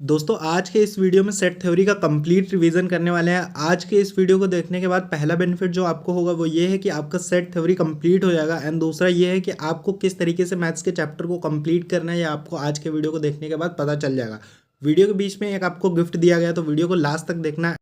दोस्तों आज के इस वीडियो में सेट थ्योरी का कंप्लीट रिवीजन करने वाले हैं। आज के इस वीडियो को देखने के बाद पहला बेनिफिट जो आपको होगा वो ये है कि आपका सेट थ्योरी कंप्लीट हो जाएगा एंड दूसरा ये है कि आपको किस तरीके से मैथ्स के चैप्टर को कंप्लीट करना है, ये आपको आज के वीडियो को देखने के बाद पता चल जाएगा। वीडियो के बीच में एक आपको गिफ्ट दिया गया, तो वीडियो को लास्ट तक देखना है।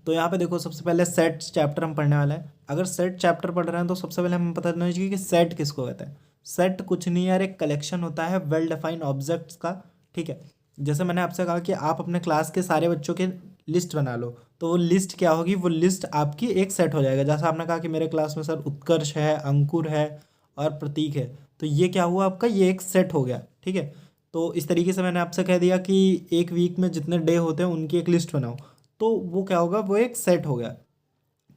तो यहाँ पे देखो, सबसे पहले सेट चैप्टर हम पढ़ने वाले हैं। अगर सेट चैप्टर पढ़ रहे हैं तो सबसे पहले हमें पता होना चाहिए कि सेट किसको कहते हैं। सेट कुछ नहीं यार, एक कलेक्शन होता है वेल डिफाइंड ऑब्जेक्ट्स का। ठीक है, जैसे मैंने आपसे कहा कि आप अपने क्लास के सारे बच्चों के लिस्ट बना लो, तो वो लिस्ट क्या होगी, वो लिस्ट आपकी एक सेट हो जाएगा। जैसा आपने कहा कि मेरे क्लास में सर उत्कर्ष है, अंकुर है और प्रतीक है, तो ये क्या हुआ आपका, ये एक सेट हो गया। ठीक है, तो इस तरीके से मैंने आपसे कह दिया कि एक वीक में जितने डे होते हैं उनकी एक लिस्ट बनाओ, तो वो क्या होगा, वो एक सेट हो गया।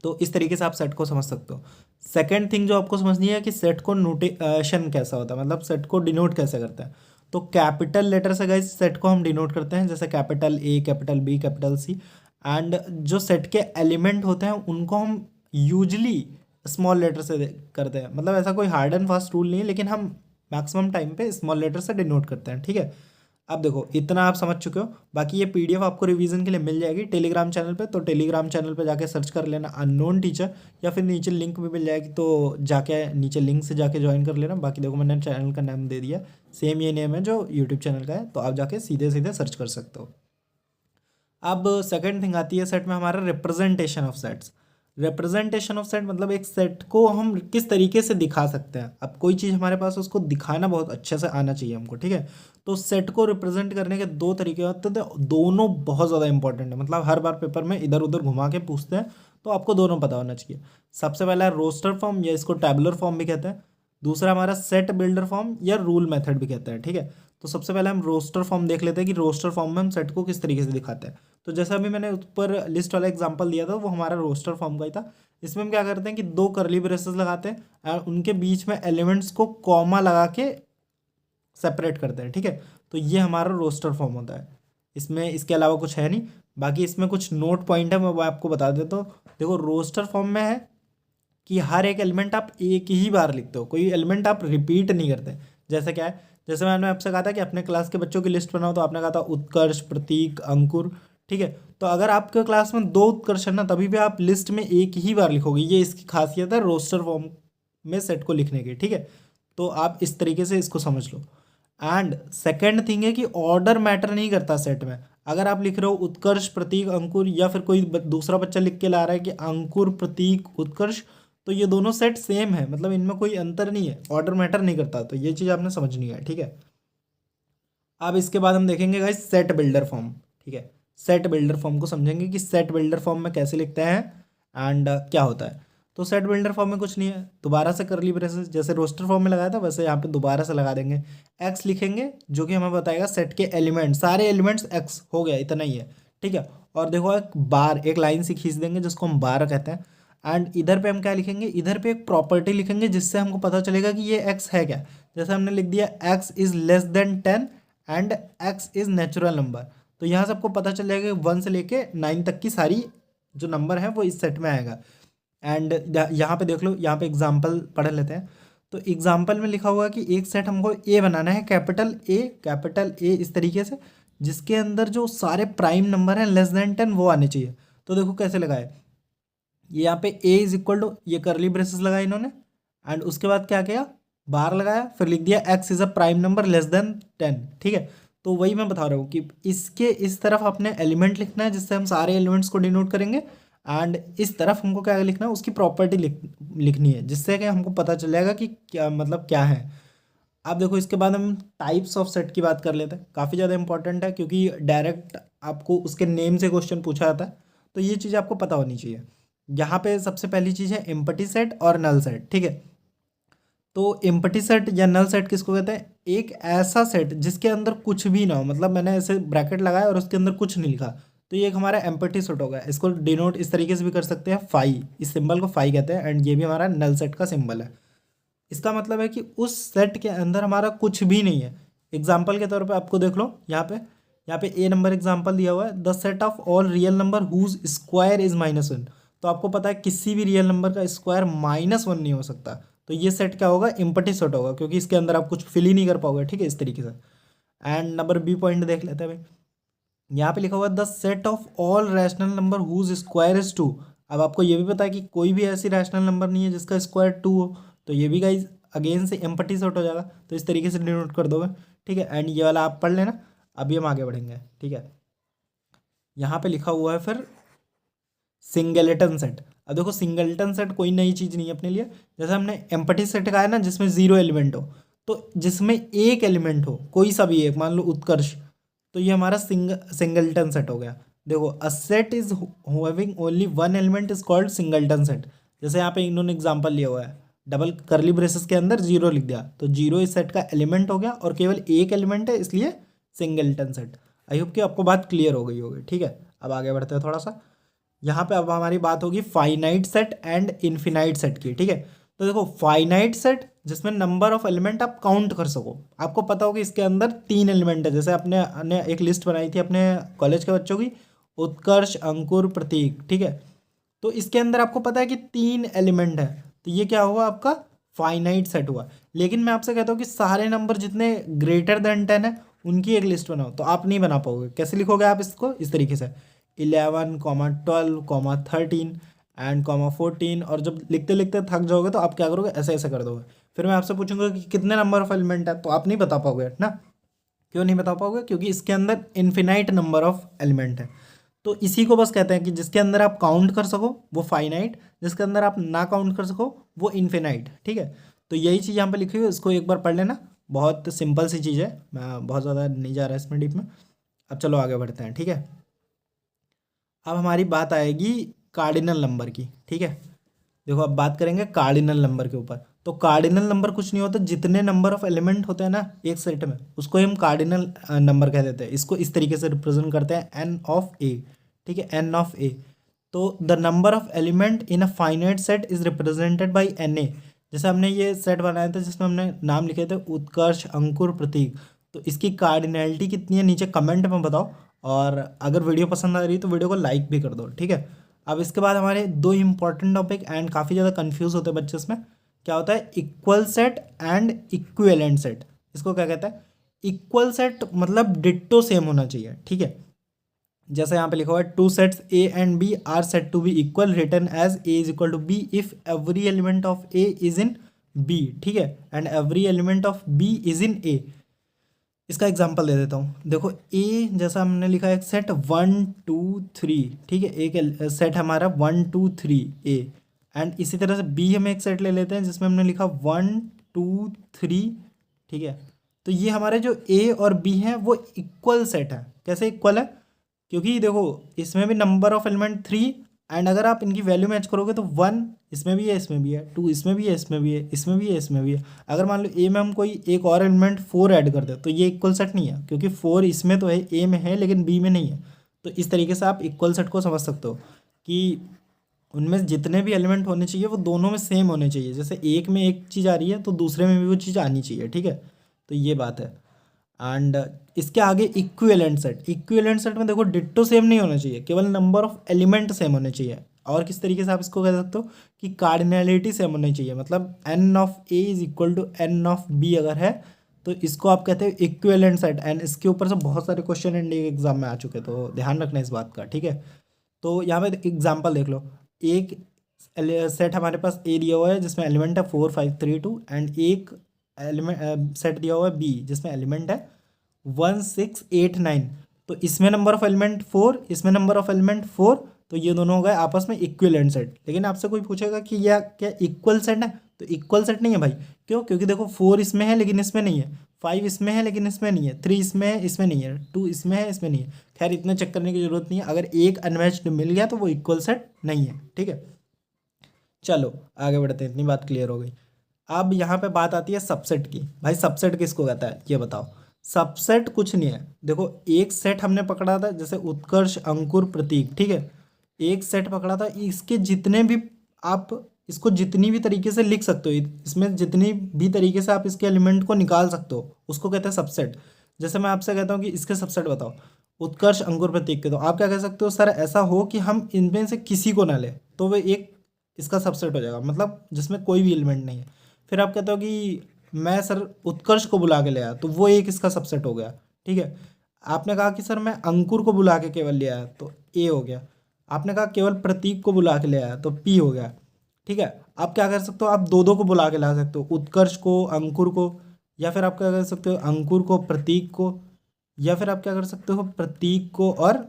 तो इस तरीके से आप सेट को समझ सकते हो। सेकंड थिंग जो आपको समझनी है कि सेट को नोटेशन कैसा होता है, मतलब सेट को डिनोट कैसे करते हैं। तो कैपिटल लेटर से गाइस सेट को हम डिनोट करते हैं, जैसे capital A, capital B, capital C. And जो सेट के एलिमेंट होते हैं उनको हम यूजली स्मॉल लेटर से करते हैं। मतलब ऐसा कोई हार्ड एंड फास्ट रूल नहीं है, लेकिन हम मैक्सिमम टाइम पे स्मॉल लेटर से डिनोट करते हैं। ठीक है, अब देखो इतना आप समझ चुके हो। बाकी ये पीडीएफ आपको रिवीजन के लिए मिल जाएगी टेलीग्राम चैनल पे, तो टेलीग्राम चैनल पे जाके सर्च कर लेना अननोन टीचर, या फिर नीचे लिंक भी मिल जाएगी, तो जाके नीचे लिंक से जाके ज्वाइन कर लेना। बाकी देखो मैंने चैनल का नाम दे दिया, सेम ये नेम है जो यूट्यूब चैनल का है, तो आप जाके सीधे सीधे सर्च कर सकते हो। अब सेकंड थिंग आती है सेट में हमारा representation of sets. Representation of set मतलब एक सेट को हम किस तरीके से दिखा सकते हैं। अब कोई चीज़ हमारे पास, उसको दिखाना बहुत अच्छे से आना चाहिए हमको। ठीक है, तो सेट को रिप्रेजेंट करने के दो तरीके होते हैं, तो दोनों बहुत ज़्यादा इंपॉर्टेंट है। मतलब हर बार पेपर में इधर उधर घुमा के पूछते हैं, तो आपको दोनों पता होना चाहिए। सबसे पहला है रोस्टर फॉर्म, या इसको टैबुलर फॉर्म भी कहते हैं। दूसरा हमारा सेट बिल्डर फॉर्म या रूल मेथड भी कहते हैं। ठीक है, तो सबसे पहले हम रोस्टर फॉर्म देख लेते हैं कि रोस्टर फॉर्म में हम सेट को किस तरीके से दिखाते हैं। तो जैसा अभी मैंने ऊपर लिस्ट वाला एग्जांपल दिया था, वो हमारा रोस्टर फॉर्म का ही था। इसमें हम क्या करते हैं कि दो करली ब्रेसेस लगाते हैं और उनके बीच में एलिमेंट्स को कॉमा लगा के सेपरेट करते हैं। ठीक है, तो ये हमारा रोस्टर फॉर्म होता है। इसमें इसके अलावा कुछ है नहीं। बाकी इसमें कुछ नोट पॉइंट है, मैं वो आपको बता देता हूँ। देखो रोस्टर फॉर्म में है कि हर एक एलिमेंट आप एक ही बार लिखते हो, कोई एलिमेंट आप रिपीट नहीं करते। जैसे क्या है, जैसे मैंने आपसे कहा था कि अपने क्लास के बच्चों की लिस्ट बनाओ, तो आपने कहा था उत्कर्ष, प्रतीक, अंकुर। ठीक है, तो अगर आपके क्लास में दो उत्कर्ष है ना, तभी भी आप लिस्ट में एक ही बार लिखोगे। ये इसकी खासियत है रोस्टर फॉर्म में सेट को लिखने की। ठीक है, तो आप इस तरीके से इसको समझ लो। एंड सेकेंड थिंग है कि ऑर्डर मैटर नहीं करता सेट में। अगर आप लिख रहे हो उत्कर्ष, प्रतीक, अंकुर, या फिर कोई दूसरा बच्चा लिख के ला रहा है कि अंकुर, प्रतीक, उत्कर्ष, तो ये दोनों सेट सेम है, मतलब इनमें कोई अंतर नहीं है, ऑर्डर मैटर नहीं करता। तो ये चीज़ आपने समझनी है। ठीक है, अब इसके बाद हम देखेंगे गाइस सेट बिल्डर फॉर्म। ठीक है, सेट बिल्डर फॉर्म को समझेंगे कि सेट बिल्डर फॉर्म में कैसे लिखते हैं एंड क्या होता है। तो सेट बिल्डर फॉर्म में कुछ नहीं है, दोबारा से करली ब्रेसेस जैसे रोस्टर फॉर्म में लगाया था वैसे यहाँ पे दोबारा से लगा देंगे। एक्स लिखेंगे जो कि हमें बताएगा सेट के एलिमेंट, सारे एलिमेंट्स एक्स, हो गया, इतना ही है। ठीक है, और देखो एक बार, एक लाइन से खींच देंगे जिसको हम बार कहते हैं। एंड इधर पे हम क्या लिखेंगे, इधर पे एक प्रॉपर्टी लिखेंगे जिससे हमको पता चलेगा कि ये एक्स है क्या। जैसे हमने लिख दिया x is less than 10 and x is natural number, तो यहाँ से आपको पता चल जाएगा कि 1 से लेके 9 तक की सारी जो नंबर है वो इस सेट में आएगा। एंड यहाँ पे देख लो, यहाँ पे एग्जाम्पल पढ़ लेते हैं। तो एग्जाम्पल में लिखा हुआ है कि एक सेट हमको ए बनाना है, कैपिटल ए इस तरीके से, जिसके अंदर जो सारे प्राइम नंबर हैं लेस देन 10 वो आने चाहिए। तो देखो कैसे लगाए, ये यहाँ पे ए इज इक्वल टू, ये करली ब्रेसेस लगाए इन्होंने, एंड उसके बाद क्या किया, बार लगाया, फिर लिख दिया x is a prime number less than 10। ठीक है, तो वही मैं बता रहा हूँ कि इसके इस तरफ अपने एलिमेंट लिखना है जिससे हम सारे एलिमेंट्स को डिनोट करेंगे, एंड इस तरफ हमको क्या लिखना है, उसकी प्रॉपर्टी लिखनी है, जिससे कि हमको पता चल जाएगा कि क्या मतलब क्या है। अब देखो इसके बाद हम टाइप्स ऑफ सेट की बात कर लेते हैं। काफ़ी ज़्यादा इंपॉर्टेंट है क्योंकि डायरेक्ट आपको उसके नेम से क्वेश्चन पूछा जाता है, तो ये चीज़ आपको पता होनी चाहिए। यहाँ पे सबसे पहली चीज़ है एम्पटी सेट और नल सेट। ठीक है, तो एम्पटी सेट या नल सेट किसको कहते हैं, एक ऐसा सेट जिसके अंदर कुछ भी ना हो, मतलब मैंने ऐसे ब्रैकेट लगाया और उसके अंदर कुछ नहीं लिखा, तो ये एक हमारा एम्पटी सेट होगा। इसको डिनोट इस तरीके से भी कर सकते हैं, फाई, इस सिंबल को फाई कहते हैं, एंड ये भी हमारा नल सेट का सिंबल है। इसका मतलब है कि उस सेट के अंदर हमारा कुछ भी नहीं है। एग्जाम्पल के तौर पे आपको देख लो, यहाँ पे ए नंबर एग्जाम्पल दिया हुआ है, the set of all real number whose square is -1। तो आपको पता है किसी भी रियल नंबर का स्क्वायर -1 नहीं हो सकता, तो ये सेट क्या होगा, इम्पटी सेट होगा, क्योंकि इसके अंदर आप कुछ फिल ही नहीं कर पाओगे। ठीक है, इस तरीके से। एंड नंबर बी पॉइंट देख लेते हैं भाई। यहाँ पे लिखा हुआ है the set of all rational number whose square is 2। अब आपको ये भी पता है कि कोई भी ऐसी रैशनल नंबर नहीं है जिसका स्क्वायर 2 हो, तो ये भी गाइज अगेन से एम्पटी सेट हो जाएगा, तो इस तरीके से डिनोट कर दोगे। ठीक है, एंड ये वाला आप पढ़ लेना। अभी हम आगे बढ़ेंगे। ठीक है, यहाँ पे लिखा हुआ है फिर सिंगलेटन सेट। अब देखो सिंगलेटन सेट कोई नई चीज़ नहीं है अपने लिए। जैसे हमने एम्पटी सेट का है ना, जिसमें जीरो एलिमेंट हो, तो जिसमें एक एलिमेंट हो कोई सा भी एक, मान लो उत्कर्ष, तो ये हमारा सिंगलटन सेट हो गया। देखो a set is having only one element is called singleton set. जैसे यहाँ पे इन्होंने एग्जांपल लिया हुआ है, डबल करली ब्रेसेस के अंदर जीरो लिख दिया, तो जीरो इस सेट का एलिमेंट हो गया और केवल एक एलिमेंट है, इसलिए सिंगलटन सेट। आई होप कि आपको बात क्लियर हो गई होगी। ठीक है, अब आगे बढ़ते हैं थोड़ा सा। यहाँ पे अब हमारी बात होगी finite set and infinite set की। ठीक है, तो देखो फाइनाइट सेट जिसमें नंबर ऑफ एलिमेंट आप काउंट कर सको। आपको पता हो कि इसके अंदर 3 एलिमेंट है, जैसे अपने एक लिस्ट बनाई थी अपने कॉलेज के बच्चों की, उत्कर्ष, अंकुर, प्रतीक। ठीक है, तो इसके अंदर आपको पता है कि 3 एलिमेंट है, तो ये क्या हुआ आपका फाइनाइट सेट हुआ। लेकिन मैं आपसे कहता हूँ कि सारे नंबर जितने ग्रेटर देन 10 है उनकी एक लिस्ट बनाओ, तो आप नहीं बना पाओगे। कैसे लिखोगे आप इसको? इस तरीके से 11, 12, 13 एंड 14, और जब लिखते लिखते थक जाओगे तो आप क्या करोगे, ऐसे ऐसे कर दोगे। फिर मैं आपसे पूछूंगा कि कितने नंबर ऑफ एलिमेंट है, तो आप नहीं बता पाओगे ना। क्यों नहीं बता पाओगे? क्योंकि इसके अंदर इन्फिनाइट नंबर ऑफ एलिमेंट है। तो इसी को बस कहते हैं कि जिसके अंदर आप काउंट कर सको वो फाइनाइट, जिसके अंदर आप ना काउंट कर सको वो इन्फिनाइट। ठीक है, तो यही चीज़ यहाँ पे लिखी हुई है, इसको एक बार पढ़ लेना। बहुत सिंपल सी चीज़ है, मैं बहुत ज़्यादा नहीं जा रहा इसमें डीप में। अब चलो आगे बढ़ते हैं। ठीक है, अब हमारी बात आएगी कार्डिनल नंबर की। ठीक है, देखो अब बात करेंगे कार्डिनल नंबर के ऊपर। तो कार्डिनल नंबर कुछ नहीं होता, जितने नंबर ऑफ एलिमेंट होते हैं ना एक सेट में, उसको हम कार्डिनल नंबर कह देते हैं। इसको इस तरीके से रिप्रेजेंट करते हैं एन ऑफ ए। ठीक है, एन ऑफ ए। तो the number of element in a finite set is represented by n A. जैसे हमने ये सेट बनाया था जिसमें हमने नाम लिखे थे उत्कर्ष, अंकुर, प्रतीक, तो इसकी कार्डिनैलिटी कितनी है नीचे कमेंट में बताओ, और अगर वीडियो पसंद आ रही है तो वीडियो को लाइक भी कर दो। ठीक है, अब इसके बाद हमारे 2 इंपॉर्टेंट टॉपिक, एंड काफ़ी ज़्यादा कंफ्यूज होते हैं बच्चे इसमें। क्या होता है equal set and equivalent set? इसको क्या कहता है? इक्वल सेट मतलब डिट्टो सेम होना चाहिए। ठीक है, जैसे यहाँ पे लिखा हुआ है two sets A and B are set to be equal return as A is equal to B if every element of A is in B. ठीक है, and every element of B is in A. इसका example दे देता हूँ। देखो ए जैसा हमने लिखा है एक सेट 1 2 3। ठीक है, एक सेट हमारा 1 2 3 ए, एंड इसी तरह से बी हम एक सेट ले लेते हैं जिसमें हमने लिखा 1 2 3। ठीक है, तो ये हमारे जो ए और बी हैं वो इक्वल सेट है। कैसे इक्वल है? क्योंकि देखो इसमें भी नंबर ऑफ एलिमेंट 3, एंड अगर आप इनकी वैल्यू मैच करोगे तो 1 इसमें भी है, इसमें भी है, 2 इसमें भी है, इसमें भी है, इसमें भी है, इसमें भी है। अगर मान लो ए में हम कोई एक और एलिमेंट 4 ऐड कर दे तो ये इक्वल सेट नहीं है, क्योंकि 4 इसमें तो है, ए में है लेकिन बी में नहीं है। तो इस तरीके से आप इक्वल सेट को समझ सकते हो कि उनमें जितने भी एलिमेंट होने चाहिए वो दोनों में सेम होने चाहिए। जैसे एक में एक चीज़ आ रही है तो दूसरे में भी वो चीज़ आनी चाहिए। ठीक है, तो ये बात है। एंड इसके आगे इक्विवेलेंट सेट। इक्विवेलेंट सेट में देखो डिट्टो सेम नहीं होना चाहिए, केवल नंबर ऑफ एलिमेंट सेम होने चाहिए। और किस तरीके से आप इसको कह सकते हो कि कार्डिनैलिटी सेम होनी चाहिए, मतलब n of A is equal to n of B अगर है तो इसको आप कहते हैं इक्विवेलेंट सेट। एंड इसके ऊपर से बहुत सारे क्वेश्चन इंडिया एग्जाम में आ चुके हैं, तो ध्यान रखना इस बात का। ठीक है, तो यहाँ पे एग्जाम्पल देख लो। एक सेट हमारे पास ए दिया हुआ है जिसमें एलिमेंट है 4 5 3 2, एंड एक एलिमेंट सेट दिया हुआ है बी जिसमें एलिमेंट है 1 6 8 9। तो इसमें नंबर ऑफ एलिमेंट 4, इसमें नंबर ऑफ एलिमेंट 4, तो ये दोनों हो गए आपस में इक्विवेलेंट सेट। लेकिन आपसे कोई पूछेगा कि यह क्या इक्वल सेट है, तो इक्वल सेट नहीं है भाई। क्यों? क्योंकि देखो 4 इसमें है लेकिन इसमें नहीं है, 5 इसमें है लेकिन इसमें नहीं है, 3 इसमें है इसमें नहीं है, 2 इसमें है इसमें नहीं है। खैर इतना चेक करने की जरूरत नहीं है, अगर एक अनमैच्ड मिल गया तो वो इक्वल सेट नहीं है। ठीक है, चलो आगे बढ़ते हैं, इतनी बात क्लियर हो गई। अब यहाँ पे बात आती है सबसेट की। भाई सबसेट किसको कहता है ये बताओ? सबसेट कुछ नहीं है। देखो एक सेट हमने पकड़ा था जैसे उत्कर्ष, अंकुर, प्रतीक। ठीक है, एक सेट पकड़ा था, इसके जितने भी आप इसको जितनी भी तरीके से लिख सकते हो, इसमें जितनी भी तरीके से आप इसके एलिमेंट को निकाल सकते हो उसको कहते हैं सबसेट। जैसे मैं आपसे कहता हूँ कि इसके सबसेट बताओ उत्कर्ष, अंकुर, प्रतीक के, तो आप क्या कह सकते हो? सर ऐसा हो कि हम इनमें से किसी को ना ले तो वो एक इसका सबसेट हो जाएगा, मतलब जिसमें कोई भी एलिमेंट नहीं है। फिर आप कहते हो कि मैं सर उत्कर्ष को बुला के ले आया तो वो एक इसका सबसेट हो गया। ठीक है, आपने कहा कि सर मैं अंकुर को बुला के केवल ले आया तो ए हो गया। आपने कहा केवल प्रतीक को बुला के ले आया तो पी हो गया। ठीक है, आप क्या कर सकते हो, आप दो दो को बुला के ला सकते हो, उत्कर्ष को, अंकुर को, या फिर आप क्या कर सकते हो, अंकुर को, प्रतीक को, या फिर आप क्या कर सकते हो, प्रतीक को और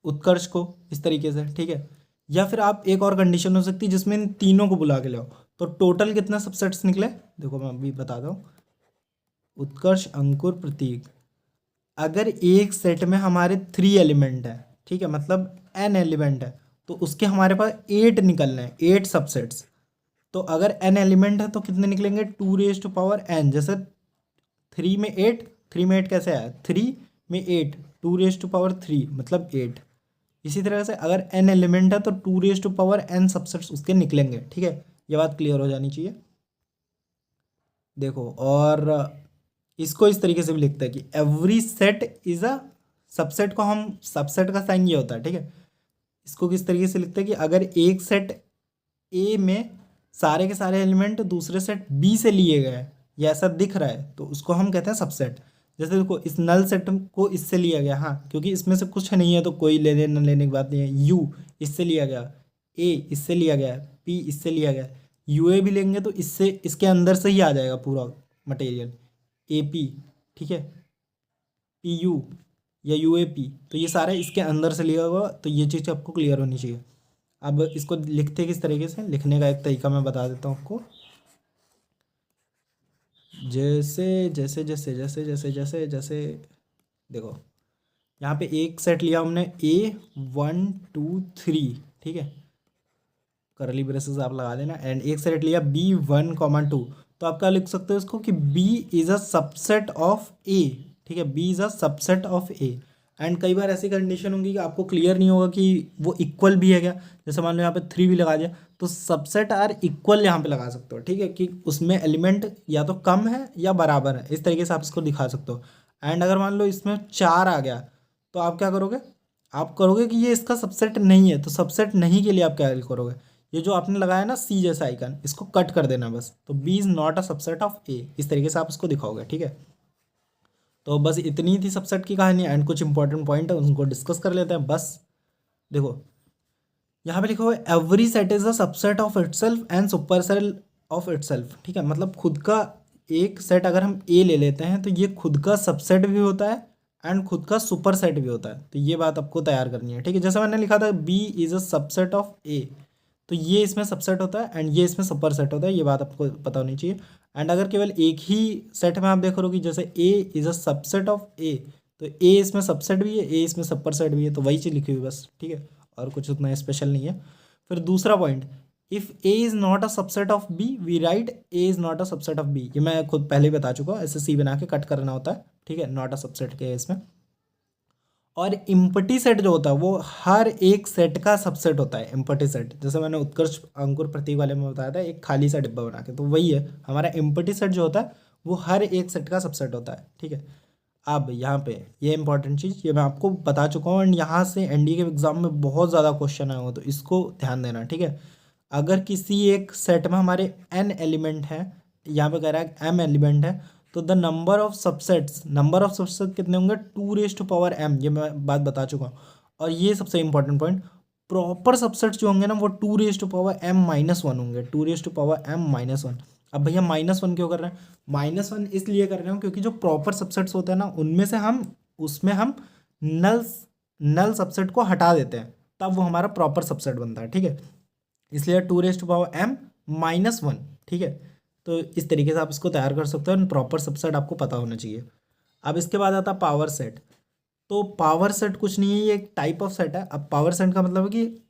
उत्कर्ष को, इस तरीके से। ठीक है, या फिर आप एक और कंडीशन हो सकती है जिसमें इन तीनों को बुला के लाओ। तो टोटल कितना सबसेट्स निकले, देखो मैं अभी बताता हूँ। उत्कर्ष, अंकुर, प्रतीक, अगर एक सेट में हमारे 3 एलिमेंट है, ठीक है, मतलब n एलिमेंट है, तो उसके हमारे पास 8 निकलने हैं, 8 सबसेट्स। तो अगर n एलिमेंट है तो कितने निकलेंगे, 2n, जैसे 3 में 8, 3 में 8 कैसे आया, 3 में 8, 2 मतलब 8। इसी तरह से अगर n एलिमेंट है तो 2n सबसेट्स उसके निकलेंगे। ठीक है, ये बात क्लियर हो जानी चाहिए। देखो, और इसको इस तरीके से भी लिखते हैं कि every set is a subset, को हम सबसेट का साइन ये होता है। ठीक है, इसको किस तरीके से लिखते हैं कि अगर एक सेट ए में सारे के सारे एलिमेंट दूसरे सेट बी से लिए गए हैं, या ऐसा दिख रहा है, तो उसको हम कहते हैं सबसेट। जैसे देखो, इस नल सेट को इससे लिया गया, हाँ, क्योंकि इसमें से कुछ नहीं है तो कोई लेने न लेने की बात नहीं है। यू इससे लिया गया, ए इससे लिया गया, पी इससे लिया गया, यू ए भी लेंगे तो इससे, इसके अंदर से ही आ जाएगा पूरा मटेरियल, ए पी, ठीक है, पी यू या यू ए पी, तो ये सारा इसके अंदर से लिया हुआ। तो ये चीज़ आपको क्लियर होनी चाहिए। अब इसको लिखते किस तरीके से, लिखने का एक तरीका मैं बता देता हूँ आपको। जैसे जैसे जैसे जैसे जैसे जैसे जैसे देखो, यहाँ पे एक सेट लिया हमने A1 2 3, ठीक है, करली ब्रेसेस आप लगा देना, एंड एक सेट लिया B1 2। तो आप क्या लिख सकते हो इसको कि B is a subset of A। ठीक है, B is a subset of A। And कई बार ऐसी कंडीशन होगी कि आपको क्लियर नहीं होगा कि वो इक्वल भी है क्या। जैसे मान लो यहाँ पे 3 भी लगा दिया, तो सबसेट आर इक्वल यहाँ पे लगा सकते हो। ठीक है, कि उसमें एलिमेंट या तो कम है या बराबर है, इस तरीके से आप इसको दिखा सकते हो। एंड अगर मान लो इसमें 4 आ गया, तो आप क्या करोगे, आप करोगे कि ये इसका सबसेट नहीं है, तो सबसेट नहीं के लिए आप क्या करोगे, ये जो आपने लगाया ना सी जैसा आइकन, इसको कट कर देना बस। तो B is not a subset of A, इस तरीके से आप इसको दिखाओगे। ठीक है, तो बस इतनी थी सबसेट की कहानी, एंड कुछ इंपॉर्टेंट पॉइंट है उनको डिस्कस कर लेते हैं बस। देखो, यहाँ पे लिखा हुआ है every set is a subset of itself and super set of itself. ठीक है, मतलब खुद का एक सेट अगर हम ए ले लेते हैं तो ये खुद का सबसेट भी होता है एंड खुद का सुपर सेट भी होता है। तो ये बात आपको तैयार करनी है। ठीक है, जैसे मैंने लिखा था B is a subset of A, तो ये इसमें सबसेट होता है एंड ये इसमें सुपर सेट होता है, ये बात आपको पता होनी चाहिए। एंड अगर केवल एक ही सेट में आप देख रहे हो कि जैसे ए is a subset of A, तो ए इसमें सबसेट भी है, ए इसमें सुपर सेट भी है, तो वही चीज़ लिखी हुई बस। ठीक है, और कुछ उतना स्पेशल नहीं है। फिर दूसरा point, if A is not a subset of B we write A is not a subset of B. ये मैं खुद पहले ही बता चुका हूँ, ऐसे सी बना के कट करना होता है। ठीक है, नॉट अ सबसेट के इसमें। और इम्पटी सेट जो होता है वो हर एक सेट का सबसेट होता है। इम्पटी सेट जैसे मैंने उत्कर्ष, अंकुर, प्रतीक वाले में बताया था, एक खाली सा डिब्बा बना के, तो वही है हमारा इम्पटी सेट जो होता है, वो हर एक सेट का सबसेट होता है। ठीक है, अब यहाँ पे ये इंपॉर्टेंट चीज़ ये मैं आपको बता चुका हूँ, एंड यहाँ से एनडीए के एग्जाम में बहुत ज़्यादा क्वेश्चन आए हुए, तो इसको ध्यान देना। ठीक है, अगर किसी एक सेट में हमारे n एलिमेंट है, यहाँ पे कह रहा है m एलिमेंट है, तो द नंबर ऑफ सबसेट कितने होंगे, 2m। ये मैं बात बता चुका हूँ। और ये सबसे इंपॉर्टेंट पॉइंट, प्रॉपर सबसेट्स जो होंगे ना वो 2m-1 होंगे, 2m-1। अब भैया -1 क्यों कर रहे हैं, -1 इसलिए कर रहे हो क्योंकि जो प्रॉपर सबसेट्स होते हैं ना उनमें से हम उसमें हम नल नल सबसेट को हटा देते हैं, तब वो हमारा प्रॉपर सबसेट बनता है। ठीक है, इसलिए 2m-1। ठीक है, तो इस तरीके से आप इसको तैयार कर सकते हो, प्रॉपर सबसेट आपको पता होना चाहिए। अब इसके बाद आता है पावर सेट। तो पावर सेट कुछ नहीं है, ये एक टाइप ऑफ सेट है। अब पावर सेट का मतलब है कि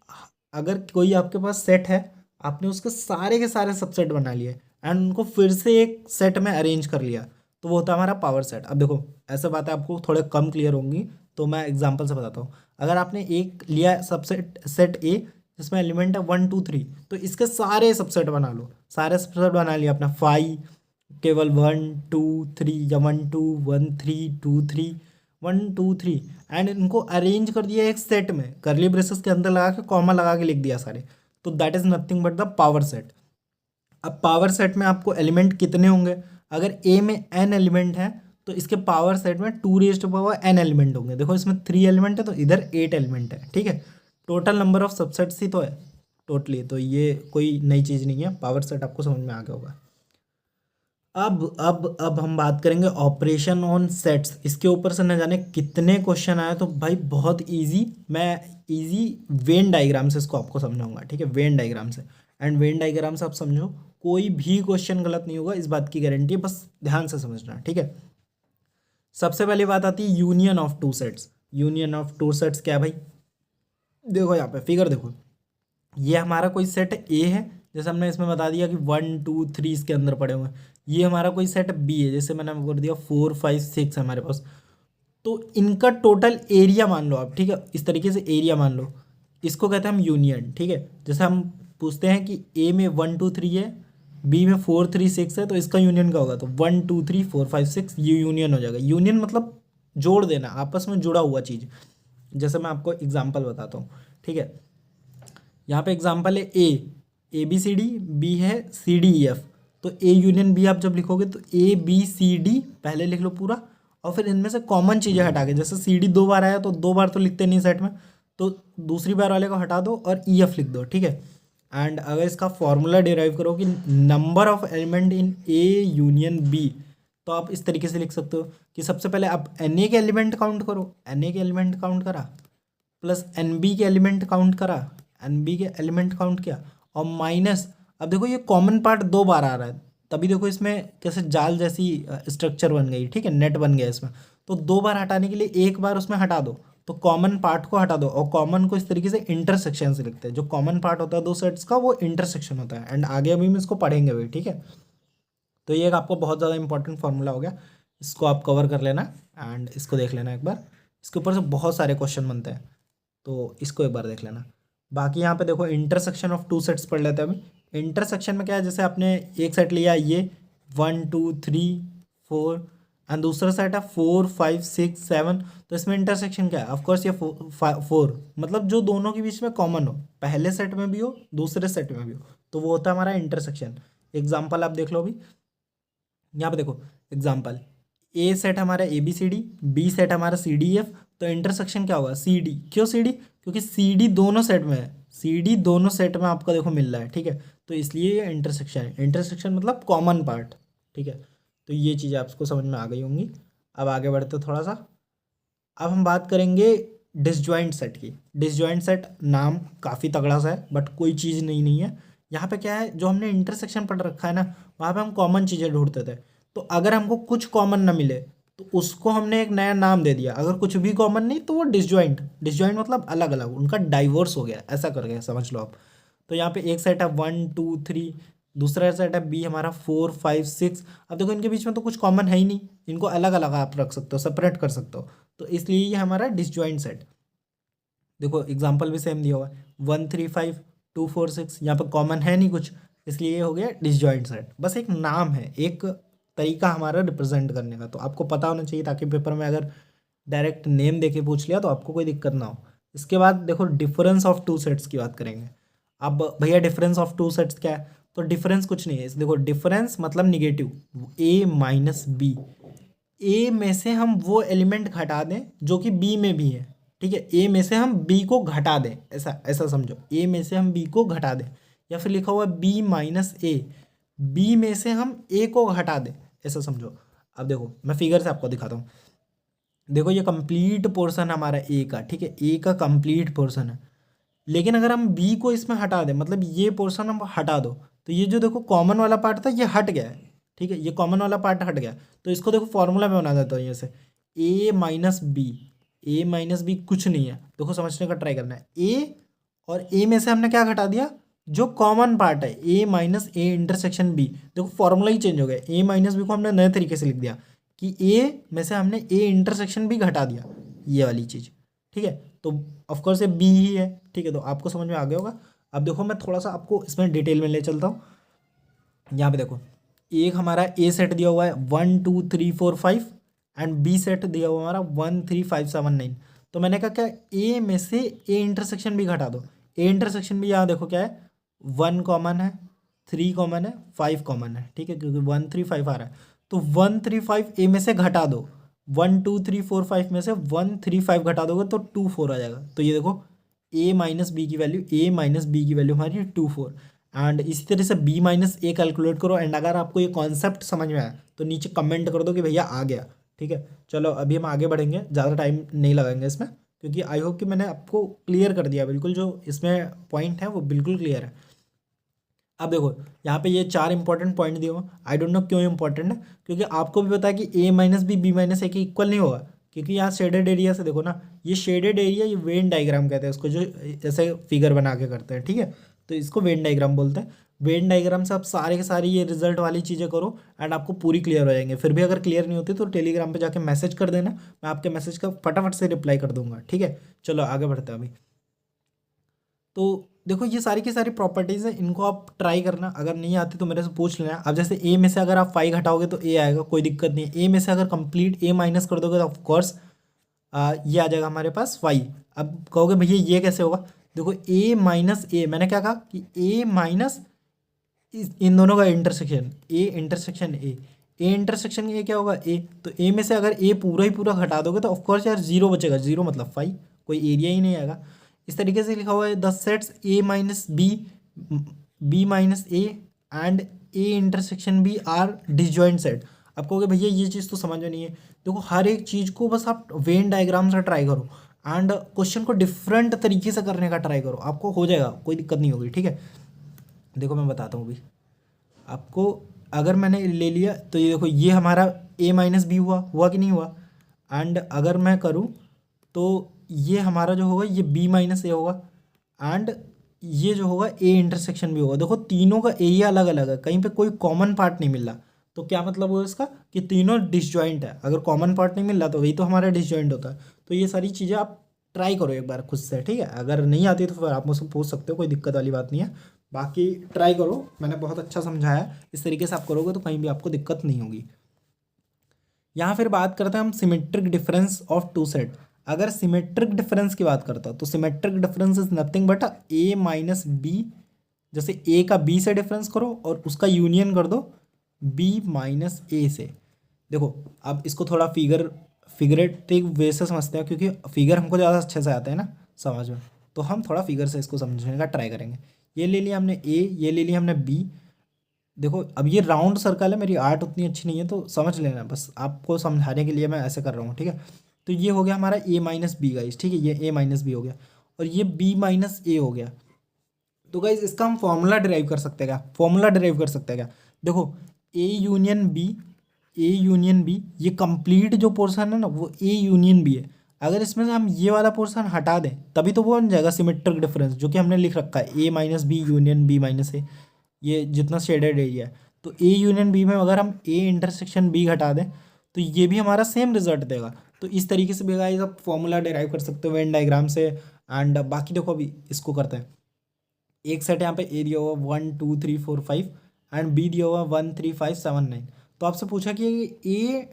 अगर कोई आपके पास सेट है, आपने उसके सारे के सारे सबसेट बना लिए एंड उनको फिर से एक सेट में अरेंज कर लिया, तो वो होता है हमारा पावर सेट। अब देखो, ऐसे बातें आपको थोड़े कम क्लियर होंगी, तो मैं एग्जांपल से बताता हूँ। अगर आपने एक लिया सबसेट सेट ए जिसमें एलिमेंट है 1 2 3, तो इसके सारे सबसेट बना लो, सारे सबसेट बना लिया अपना 5, केवल 1 2 3 या 1 2 1 3 2 3 1 2 3, एंड इनको अरेंज कर दिया एक सेट में, करली ब्रेसेस के अंदर लगा के कॉमा लगा के लिख दिया सारे, तो that is nothing but the power set. अब पावर सेट में आपको एलिमेंट कितने होंगे, अगर ए में n एलिमेंट है तो इसके पावर सेट में 2n एलिमेंट होंगे। देखो इसमें 3 एलिमेंट है तो इधर 8 एलिमेंट है, ठीक है। टोटल नंबर ऑफ सबसेट्स ही तो है टोटली, तो ये कोई नई चीज़ नहीं है, पावर सेट आपको समझ में आ गया होगा। अब हम बात करेंगे ऑपरेशन ऑन सेट्स। इसके ऊपर से न जाने कितने क्वेश्चन आए, तो भाई बहुत इजी, मैं इजी वेन डायग्राम से इसको आपको समझाऊंगा, ठीक है, वेन डायग्राम से। एंड वेन डायग्राम से आप समझो कोई भी क्वेश्चन गलत नहीं होगा, इस बात की गारंटी है, बस ध्यान से समझना, ठीक है। सबसे पहली बात आती है union of two sets. Union of two sets क्या है भाई, देखो यहाँ पे फिगर देखो, ये हमारा कोई सेट ए है, जैसे हमने इसमें बता दिया कि 1 2 3 इसके अंदर पड़े हुए हैं। ये हमारा कोई सेट बी है, जैसे मैंने आपको कर दिया 4 5 6 है हमारे पास। तो इनका टोटल एरिया मान लो आप, ठीक है, इस तरीके से एरिया मान लो, इसको कहते हैं हम यूनियन, ठीक है। जैसे हम पूछते हैं कि ए में 1 2 3 है, बी में 4 3 6 है, तो इसका यूनियन क्या होगा, तो 1 2 3 4 5 6, ये यूनियन हो जाएगा। यूनियन मतलब जोड़ देना, आपस में जुड़ा हुआ चीज़। जैसे मैं आपको एग्जाम्पल बताता हूँ, ठीक है। यहाँ पे एग्जाम्पल है A B C D, B है सी डी ई एफ। तो ए यूनियन बी आप जब लिखोगे तो ए बी सी डी पहले लिख लो पूरा, और फिर इनमें से कॉमन चीज़ें हटा के, जैसे सी डी 2 बार आया तो 2 बार तो लिखते नहीं सेट में, तो दूसरी बार वाले को हटा दो और ई एफ लिख दो, ठीक है। एंड अगर इसका फॉर्मूला डिराइव करो कि number of element in A union B, तो आप इस तरीके से लिख सकते हो कि सबसे पहले आप एन ए के एलिमेंट काउंट करो, एन ए के एलिमेंट काउंट करा, प्लस एन बी के एलिमेंट काउंट करा, एन बी के एलिमेंट काउंट किया, और माइनस, अब देखो ये कॉमन पार्ट 2 बार आ रहा है, तभी देखो इसमें कैसे जाल जैसी स्ट्रक्चर बन गई, ठीक है, नेट बन गया इसमें। तो 2 बार हटाने के लिए एक बार उसमें हटा दो, तो कॉमन पार्ट को हटा दो, और कॉमन को इस तरीके से इंटरसेक्शन से लिखते हैं। जो कॉमन पार्ट होता है दो सेट्स का वो इंटरसेक्शन होता है, एंड आगे अभी हम इसको पढ़ेंगे भी, ठीक है। तो ये एक आपको बहुत ज़्यादा इंपॉर्टेंट फार्मूला हो गया, इसको आप कवर कर लेना एंड इसको देख लेना एक बार। इसके ऊपर से बहुत सारे क्वेश्चन बनते हैं, तो इसको एक बार देख लेना। बाकी यहाँ पे देखो इंटरसेक्शन ऑफ टू सेट्स पढ़ लेते हैं अभी। इंटरसेक्शन में क्या है, जैसे आपने एक सेट लिया ये 1 2 3 4, एंड दूसरा सेट है 4 5 6 7, तो इसमें इंटरसेक्शन क्या है, ऑफकोर्स ये 4, मतलब जो दोनों के बीच में कॉमन हो, पहले सेट में भी हो दूसरे सेट में भी हो, तो वो होता है हमारा इंटरसेक्शन। एग्जाम्पल आप देख लो अभी, यहाँ पे देखो एग्जाम्पल, ए सेट हमारा A B C D, B set हमारा सी डी एफ, तो इंटरसेक्शन क्या होगा सी डी। क्यों सी डी, क्योंकि सी डी दोनों सेट में है, सी डी दोनों सेट में आपका देखो मिल रहा है, ठीक है, तो इसलिए ये इंटरसेक्शन है। इंटरसेक्शन मतलब कॉमन पार्ट, ठीक है। तो ये चीज़ें आपको समझ में आ गई होंगी। अब आगे बढ़ते थोड़ा सा, अब हम बात करेंगे डिसजॉइंट सेट की। डिसजॉइंट सेट नाम काफ़ी तगड़ा सा है, बट कोई चीज़ नहीं है। यहाँ पे क्या है, जो हमने इंटरसेक्शन पढ़ रखा है ना, वहाँ पे हम कॉमन चीज़ें ढूंढते थे, तो अगर हमको कुछ कॉमन ना मिले तो उसको हमने एक नया नाम दे दिया। अगर कुछ भी कॉमन नहीं तो वो डिसजॉइंट, डिसजॉइंट मतलब अलग अलग, उनका डाइवर्स हो गया, ऐसा करके समझ लो आप। तो यहाँ पे एक सेट है 1 2 3, दूसरा सेट है बी हमारा 4 5 6। अब देखो इनके बीच में तो कुछ कॉमन है ही नहीं, इनको अलग अलग आप रख सकते हो, सेपरेट कर सकते हो, तो इसलिए ये हमारा डिसजॉइंट सेट। देखो एग्जाम्पल भी सेम दिया हुआ है, 1 3 5 2 4 6, यहाँ पर कॉमन है नहीं कुछ, इसलिए ये हो गया डिसजॉइंट सेट। बस एक नाम है, एक तरीका हमारा रिप्रेजेंट करने का, तो आपको पता होना चाहिए, ताकि पेपर में अगर डायरेक्ट नेम देके पूछ लिया तो आपको कोई दिक्कत ना हो। इसके बाद देखो डिफरेंस ऑफ टू सेट्स की बात करेंगे। अब भैया डिफरेंस ऑफ टू सेट्स क्या है, तो डिफरेंस कुछ नहीं है, देखो डिफरेंस मतलब निगेटिव, ए माइनस बी। ए में से हम वो एलिमेंट घटा दें जो कि बी में भी है, ठीक है, ए में से हम बी को घटा दें, ऐसा ऐसा समझो, ए में से हम बी को घटा दें, या फिर लिखा हुआ बी माइनस ए, बी में से हम ए को घटा दें, ऐसा समझो। अब देखो मैं फिगर से आपको दिखाता हूँ, देखो ये कंप्लीट पोर्शन हमारा ए का, ठीक है, ए का कंप्लीट पोर्शन है, लेकिन अगर हम बी को इसमें हटा दें, मतलब ये पोर्शन हम हटा दो, तो ये जो देखो कॉमन वाला पार्ट था ये हट गया है, ठीक है, ये कॉमन वाला पार्ट हट गया। तो इसको देखो फॉर्मूला में बना देता हूँ, ये से ए माइनस बी, ए माइनस बी कुछ नहीं है, देखो समझने का ट्राई करना है। ए और ए में से हमने क्या घटा दिया, जो कॉमन पार्ट है, A minus A intersection B, देखो फॉर्मूला ही चेंज हो गया, ए माइनस बी को हमने नए तरीके से लिख दिया कि ए में से हमने ए इंटरसेक्शन भी घटा दिया, ये वाली चीज़, ठीक है। तो ऑफकोर्स ये बी ही है, ठीक है, तो आपको समझ में आ गया होगा। अब देखो मैं थोड़ा सा आपको इसमें डिटेल में ले चलता हूँ। यहाँ पे देखो एक हमारा ए सेट दिया हुआ है 1 2 3 4 5, एंड बी सेट दिया हुआ हमारा 1 3 5 7 9। तो मैंने कहा क्या, ए में से ए इंटरसेक्शन भी घटा दो। ए इंटरसेक्शन भी यहाँ देखो क्या है, 1 कॉमन है, 3 कॉमन है, 5 कॉमन है, ठीक है, क्योंकि 1 3 5 आ रहा है। तो 135 ए में से घटा दो, 1 2 3 4 5 में से 135 घटा दोगे तो 24 आ जाएगा। तो ये देखो ए माइनस बी की वैल्यू, ए माइनस बी की वैल्यू हमारी 24। एंड इसी तरह से बी माइनस ए कैलकुलेट करो। एंड अगर आपको ये कॉन्सेप्ट समझ में आया तो नीचे कमेंट कर दो कि भैया आ गया। ठीक है, चलो अभी हम आगे बढ़ेंगे, ज़्यादा टाइम नहीं लगाएंगे इसमें, क्योंकि आई होप कि मैंने आपको क्लियर कर दिया बिल्कुल, जो इसमें पॉइंट है वो बिल्कुल क्लियर है। अब देखो यहाँ पे ये 4 इंपॉर्टेंट पॉइंट दिए हुए, आई डोंट नो क्यों इंपॉर्टेंट है, क्योंकि आपको भी पता है कि ए माइनस बी माइनस ए के इक्वल नहीं होगा, क्योंकि यहाँ शेडेड एरिया से देखो ना, ये शेडेड एरिया, ये वेन डायग्राम कहते हैं इसको, जो ऐसे फिगर बना के करते हैं। ठीक है, तो इसको वेन डायग्राम बोलते हैं। वेन डायग्राम से आप सारे के सारे ये रिजल्ट वाली चीज़ें करो एंड आपको पूरी क्लियर हो जाएंगे। फिर भी अगर क्लियर नहीं होती तो टेलीग्राम पे जाके मैसेज कर देना, मैं आपके मैसेज का फटाफट से रिप्लाई कर दूंगा। ठीक है, चलो आगे बढ़ते हैं अभी। तो देखो ये सारी की सारी प्रॉपर्टीज़ हैं, इनको आप ट्राई करना, अगर नहीं आती तो मेरे से पूछ लेना। अब जैसे ए में से अगर आप 5 घटाओगे तो ए आएगा, कोई दिक्कत नहीं है। ए में से अगर कंप्लीट ए माइनस कर दोगे तो ऑफकोर्स ये आ जाएगा हमारे पास वाई। अब कहोगे भैया ये कैसे होगा, देखो ए माइनस ए, मैंने क्या कहा कि ए माइनस इन दोनों का intersection, A intersection A intersection A क्या होगा ए, तो ए में से अगर ए पूरा ही पूरा घटा दोगे तो ऑफकोर्स यार जीरो बचेगा, जीरो मतलब 5, कोई एरिया ही नहीं आएगा। इस तरीके से लिखा हुआ है the sets A minus B, B minus A and A intersection B are disjoint set. आप कहोगे भैया ये चीज़ तो समझ में नहीं है, देखो हर एक चीज़ को बस आप वेन डायग्राम से ट्राई करो एंड क्वेश्चन को डिफरेंट तरीके से करने का ट्राई करो, आपको हो जाएगा, कोई दिक्कत नहीं होगी। ठीक है, देखो मैं बताता हूँ अभी आपको, अगर मैंने ले लिया तो ये देखो ये हमारा ए माइनस बी हुआ, हुआ कि नहीं हुआ। एंड अगर मैं करूँ तो ये हमारा जो होगा ये बी माइनस ए होगा एंड ये जो होगा ए इंटरसेक्शन भी होगा। देखो तीनों का एरिया अलग अलग है, कहीं पे कोई कॉमन पार्ट नहीं मिल रहा, तो क्या मतलब हुआ इसका कि तीनों डिसजॉइंट है। अगर कॉमन पार्ट नहीं मिल रहा तो वही तो हमारा डिसजॉइंट होता है। तो ये सारी चीज़ें आप ट्राई करो एक बार खुद से। ठीक है, अगर नहीं आती तो फिर आप मुझसे पूछ सकते हो, कोई दिक्कत वाली बात नहीं है। बाकी ट्राई करो, मैंने बहुत अच्छा समझाया है, इस तरीके से आप करोगे तो कहीं भी आपको दिक्कत नहीं होगी। यहाँ फिर बात करते हैं हम symmetric difference of two set. अगर सिमेट्रिक डिफरेंस की बात करता हूँ तो symmetric difference is nothing but A minus B, जैसे ए का बी से डिफरेंस करो और उसका यूनियन कर दो बी माइनस ए से। देखो अब इसको थोड़ा फिगरेटिव वे से समझते हैं, क्योंकि फिगर हमको ज़्यादा अच्छे से आते हैं ना समझ में, तो हम थोड़ा फिगर से इसको समझने का ट्राई करेंगे। ये ले लिया हमने ए, ये ले लिया हमने बी। देखो अब ये राउंड सर्कल है, मेरी आर्ट उतनी अच्छी नहीं है तो समझ लेना, बस आपको समझाने के लिए मैं ऐसे कर रहा हूँ। ठीक है, तो ये हो गया हमारा ए माइनस बी गाइस। ठीक है, ये ए माइनस बी हो गया और ये बी माइनस ए हो गया। तो गाइस इसका हम फॉर्मूला डिराइव कर सकते हैं क्या, फॉर्मूला डिराइव कर सकते हैं क्या। देखो A union B, A union B, ये कंप्लीट जो पोर्शन है ना वो ए यूनियन बी है। अगर इसमें से हम ये वाला पोर्शन हटा दें तभी तो वो बन जाएगा सिमेट्रिक डिफरेंस, जो कि हमने लिख रखा है A minus B union B minus A, ये जितना शेडेड एरिया है। तो ए यूनियन बी में अगर हम ए इंटरसेक्शन बी घटा दें तो ये भी हमारा सेम रिजल्ट देगा। तो इस तरीके से भी गाइस आप फॉर्मूला डिराइव कर सकते हो वेन डायग्राम से। एंड बाकी देखो अभी इसको करते हैं, एक सेट यहाँ पे ए दिया हुआ 1 2 3 4 5 एंड बी दिया हुआ 1 3 5 7 9। तो आपसे पूछा कि ए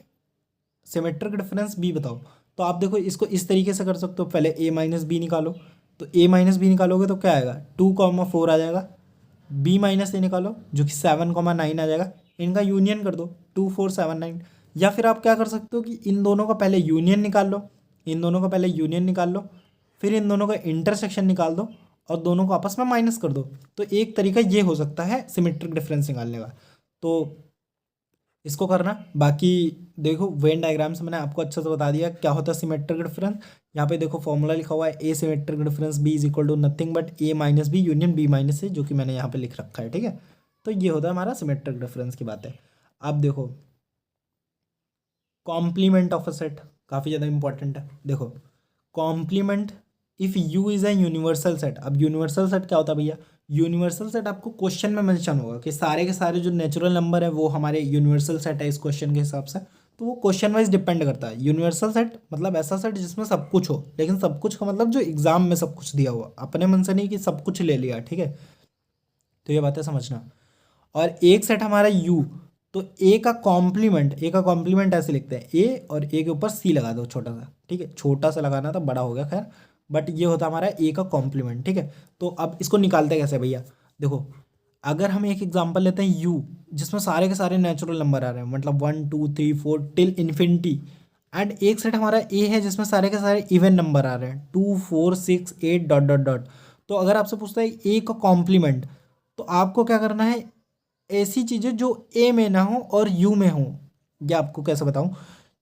सिमेट्रिक डिफरेंस बी बताओ, तो आप देखो इसको इस तरीके से कर सकते हो, पहले ए माइनस बी निकालो, तो ए माइनस बी निकालोगे तो क्या आएगा 2,4 आ जाएगा। बी माइनस ए निकालो जो कि 7,9 आ जाएगा, इनका यूनियन कर दो 2 4 7 9। या फिर आप क्या कर सकते हो कि इन दोनों का पहले यूनियन निकाल लो, इन दोनों का पहले यूनियन निकाल लो, फिर इन दोनों का इंटरसेक्शन निकाल दो और दोनों को आपस में माइनस कर दो। तो एक तरीका ये हो सकता है सिमेट्रिक डिफरेंस निकालने का, तो इसको करना। बाकी देखो वेन डायग्राम से मैंने आपको अच्छे से बता दिया क्या होता है सिमेट्रिक डिफरेंस। यहाँ पे देखो फॉर्मूला लिखा हुआ है A symmetric difference B is equal to nothing but A minus B union B minus A, जो कि मैंने यहाँ पे लिख रखा है। ठीक है, तो ये होता है हमारा सिमेट्रिक डिफरेंस की बात है। अब देखो कॉम्प्लीमेंट ऑफ अ सेट काफ़ी ज़्यादा इंपॉर्टेंट है। देखो complement if U is a universal set. अब यूनिवर्सल सेट क्या होता है भैया, यूनिवर्सल सेट आपको क्वेश्चन में मेंशन होगा कि सारे के सारे जो नेचुरल नंबर है वो हमारे यूनिवर्सल सेट है इस क्वेश्चन के हिसाब से, तो वो क्वेश्चन वाइज डिपेंड करता है। यूनिवर्सल सेट मतलब ऐसा सेट जिसमें सब कुछ हो, लेकिन सब कुछ का मतलब जो एग्जाम में सब कुछ दिया हुआ, अपने मन से नहीं कि सब कुछ ले लिया। ठीक है, तो ये बातें समझना। और एक सेट हमारा यू, तो ए का कॉम्प्लीमेंट, ए का कॉम्प्लीमेंट ऐसे लिखते हैं ए और ए के ऊपर सी लगा दो छोटा सा। ठीक है, छोटा सा लगाना था, बड़ा हो गया खैर, बट ये होता हमारा ए का कॉम्प्लीमेंट। ठीक है, तो अब इसको निकालते कैसे भैया, देखो अगर हम एक एग्जांपल लेते हैं यू, जिसमें सारे के सारे नेचुरल नंबर आ रहे हैं, मतलब 1 2 3 4 टिल इन्फिनिटी, एंड एक सेट हमारा ए है जिसमें सारे के सारे इवन नंबर आ रहे हैं 2 4 6 8 डॉट डॉट डॉट। तो अगर आपसे पूछता है ए का कॉम्प्लीमेंट, तो आपको क्या करना है, ऐसी चीज़ें जो ए में ना हो और यू में हो। या आपको कैसे बताऊं,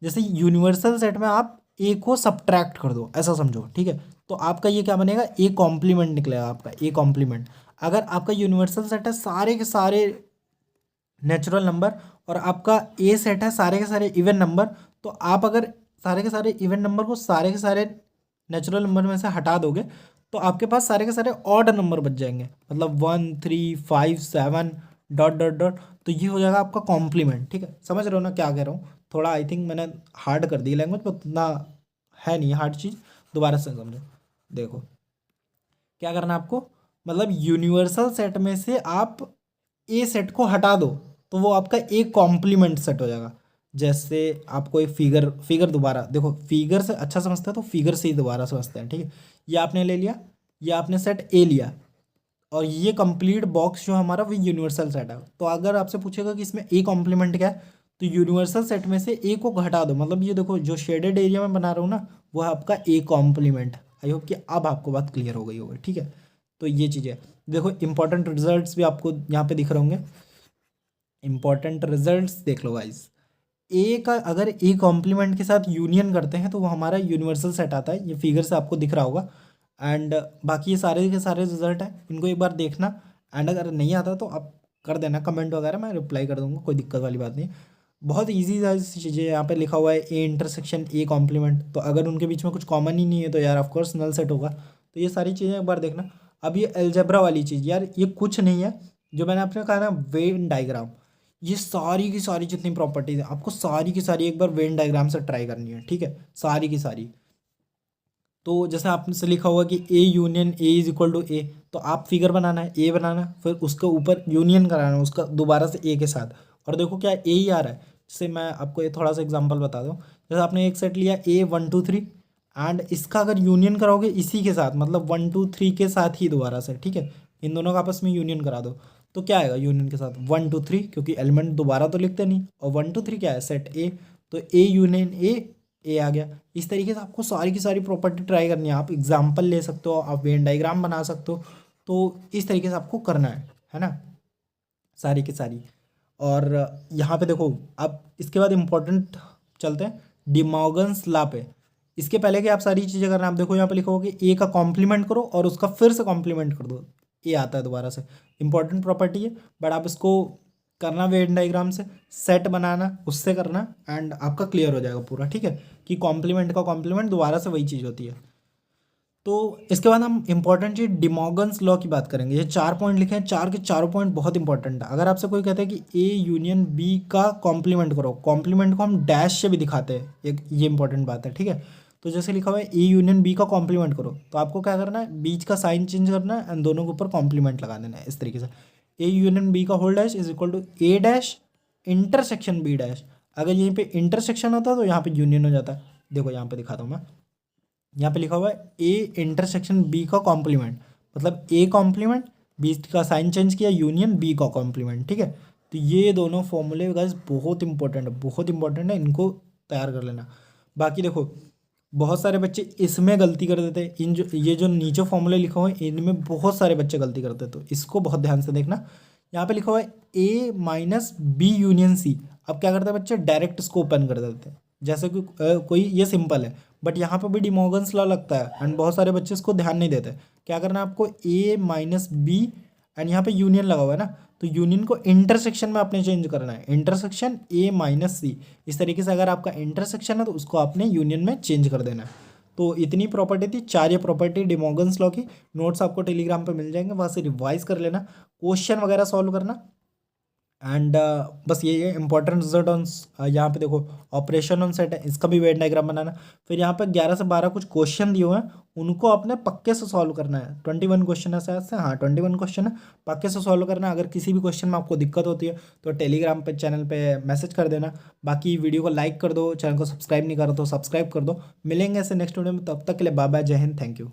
जैसे यूनिवर्सल सेट में आप ए को सब्ट्रैक्ट कर दो, ऐसा समझो, ठीक है। तो आपका ये क्या बनेगा, ए कॉम्प्लीमेंट निकलेगा आपका, ए कॉम्प्लीमेंट। अगर आपका यूनिवर्सल सेट है सारे के सारे नेचुरल नंबर, और आपका ए सेट है सारे के सारे इवन नंबर, तो आप अगर सारे के सारे इवन नंबर को सारे के सारे नेचुरल नंबर में से हटा दोगे, तो आपके पास सारे के सारे ऑड नंबर बच जाएंगे, मतलब 1 3 5 7 डॉट डॉट डॉट। तो ये हो जाएगा आपका कॉम्प्लीमेंट, ठीक है। समझ रहे हो ना क्या कह रहा हूँ, थोड़ा आई थिंक मैंने हार्ड कर दी लैंग्वेज, पर उतना है नहीं हार्ड चीज़, दोबारा से समझो। देखो क्या करना है आपको, मतलब यूनिवर्सल सेट में से आप ए सेट को हटा दो, तो वो आपका एक कॉम्प्लीमेंट सेट हो जाएगा। जैसे आपको एक फिगर, फिगर दोबारा देखो, फिगर से अच्छा समझते हैं तो फिगर से ही दोबारा समझते हैं, ठीक है। ये आपने ले लिया, ये आपने सेट ए लिया, और ये कंप्लीट बॉक्स जो हमारा वो यूनिवर्सल सेट है। तो अगर आपसे पूछेगा कि इसमें ए कॉम्प्लीमेंट क्या है, तो यूनिवर्सल सेट में से ए को घटा दो, मतलब ये देखो जो शेडेड एरिया में बना रहा हूँ ना, वो है आपका ए कॉम्प्लीमेंट। आई होप कि अब आपको बात क्लियर हो गई होगी, ठीक है। तो ये चीज़ें देखो, इंपॉर्टेंट रिजल्ट्स भी आपको यहाँ पे दिख रहे होंगे, इंपॉर्टेंट रिजल्ट्स देख लो गाइस। ए का अगर ए कॉम्प्लीमेंट के साथ यूनियन करते हैं तो वो हमारा यूनिवर्सल सेट आता है, ये फिगर से आपको दिख रहा होगा। एंड बाकी ये सारे के सारे रिजल्ट हैं, इनको एक बार देखना, एंड अगर नहीं आता तो आप कर देना कमेंट वगैरह, मैं रिप्लाई कर दूंगा, कोई दिक्कत वाली बात नहीं। बहुत ईजी चीज़ें, यहाँ पे लिखा हुआ है ए इंटरसेक्शन ए कॉम्प्लीमेंट, तो अगर उनके बीच में कुछ कॉमन ही नहीं है तो यार ऑफकोर्स नल सेट होगा। तो ये सारी चीज़ें एक बार देखना। अब ये एल्जेब्रा वाली चीज़, यार ये कुछ नहीं है, जो मैंने आपने कहा ना वेन डायग्राम, ये सारी की सारी जितनी प्रॉपर्टीज है आपको सारी की सारी एक बार वेन डायग्राम से ट्राई करनी है, ठीक है, सारी की सारी। तो जैसे आपसे लिखा हुआ कि A union A is equal to A, तो आप फिगर बनाना है, ए बनाना है, फिर उसके ऊपर यूनियन कराना है उसका दोबारा से ए के साथ, और देखो क्या ए ही आ रहा है। जैसे मैं आपको ये थोड़ा सा एग्जांपल बता दूँ, जैसे आपने एक सेट लिया A 1 2 3, एंड इसका अगर यूनियन कराओगे इसी के साथ, मतलब 1 2 3 के साथ ही दोबारा से, ठीक है, इन दोनों का आपस में यूनियन करा दो, तो क्या आएगा यूनियन के साथ 1 2 3, क्योंकि एलिमेंट दोबारा तो लिखते नहीं, और 1 2 3 क्या है, सेट ए, तो ए यूनियन ए आ गया। इस तरीके से आपको सारी की सारी प्रॉपर्टी ट्राई करनी है, आप एग्जाम्पल ले सकते हो, आप वेन डायग्राम बना सकते हो, तो इस तरीके से आपको करना है ना, सारी की सारी। और यहाँ पे देखो, अब इसके बाद इम्पोर्टेंट चलते हैं डिमॉर्गन्स लॉ पे। इसके पहले कि आप सारी चीज़ें करना, आप देखो यहाँ पे लिखा होगा कि ए का कॉम्प्लीमेंट करो और उसका फिर से कॉम्प्लीमेंट कर दो, ए आता है दोबारा से। इंपॉर्टेंट प्रॉपर्टी है, बट आप इसको करना वेन डायग्राम से, सेट बनाना उससे करना, एंड आपका क्लियर हो जाएगा पूरा, ठीक है, कि कॉम्प्लीमेंट का कॉम्प्लीमेंट दोबारा से वही चीज़ होती है। तो इसके बाद हम इंपॉर्टेंट चीज डिमॉर्गन्स लॉ की बात करेंगे। ये 4 पॉइंट लिखे हैं, चार के चारों पॉइंट बहुत इंपॉर्टेंट है। अगर आपसे कोई कहता है कि ए यूनियन बी का कॉम्प्लीमेंट करो, कॉम्प्लीमेंट को हम डैश से भी दिखाते हैं, एक ये इंपॉर्टेंट बात है, ठीक है। तो जैसे लिखा हुआ है ए यूनियन बी का कॉम्प्लीमेंट करो, तो आपको क्या करना है, बीच का साइन चेंज करना है एंड दोनों के ऊपर कॉम्प्लीमेंट लगा देना है, इस तरीके से। ए यूनियन बी का whole dash is equal to A dash intersection B dash. अगर यहीं पे इंटरसेक्शन होता है तो यहाँ पे यूनियन हो जाता है। देखो यहाँ पे दिखाता हूँ मैं, यहाँ पे लिखा हुआ है ए इंटरसेक्शन बी का कॉम्प्लीमेंट, मतलब ए कॉम्प्लीमेंट, बी का साइन चेंज किया, यूनियन बी का कॉम्प्लीमेंट, ठीक है। तो ये दोनों फॉर्मूले गाइस बहुत इंपॉर्टेंट है, बहुत इंपॉर्टेंट है, इनको तैयार कर लेना। बाकी देखो बहुत सारे बच्चे इसमें गलती कर देते हैं, इन जो ये जो नीचे फॉर्मूले लिखे हुए हैं इनमें बहुत सारे बच्चे गलती करते हैं, तो इसको बहुत ध्यान से देखना। यहाँ पे लिखा हुआ है A minus B union C. अब क्या करते हैं बच्चे, डायरेक्ट इसको ओपन कर देते हैं, जैसे कि कोई ये सिंपल है, बट यहाँ पे भी डिमॉर्गन्स लॉ लगता है, एंड बहुत सारे बच्चे इसको ध्यान नहीं देते। क्या करना है आपको, ए माइनस बी, एंड यहाँ पे यूनियन लगा हुआ है ना, तो यूनियन को इंटरसेक्शन में आपने चेंज करना है, इंटरसेक्शन ए माइनस सी। इस तरीके से अगर आपका इंटरसेक्शन है तो उसको आपने यूनियन में चेंज कर देना है। तो इतनी प्रॉपर्टी थी, चार ये प्रॉपर्टी डिमॉर्गन्स लॉ की। नोट्स आपको टेलीग्राम पे मिल जाएंगे, वहाँ से रिवाइज कर लेना, क्वेश्चन वगैरह सॉल्व करना, एंड बस ये इंपॉर्टेंट रिजल्ट ऑन। यहाँ पे देखो ऑपरेशन ऑन सेट है, इसका भी वेन डायग्राम बनाना। फिर यहाँ पे 11 से 12 कुछ क्वेश्चन दिए हुए हैं, उनको अपने पक्के से सॉल्व करना है। 21 क्वेश्चन है शायद से, हाँ 21 क्वेश्चन है, पक्के से सॉल्व करना है। अगर किसी भी क्वेश्चन में आपको दिक्कत होती है तो टेलीग्राम पे चैनल पे मैसेज कर देना। बाकी वीडियो को लाइक कर दो, चैनल को सब्सक्राइब नहीं करो तो सब्सक्राइब कर दो। मिलेंगे ऐसे नेक्स्ट वीडियो में, तब तक के लिए बाय बाय, जय हिंद, थैंक यू।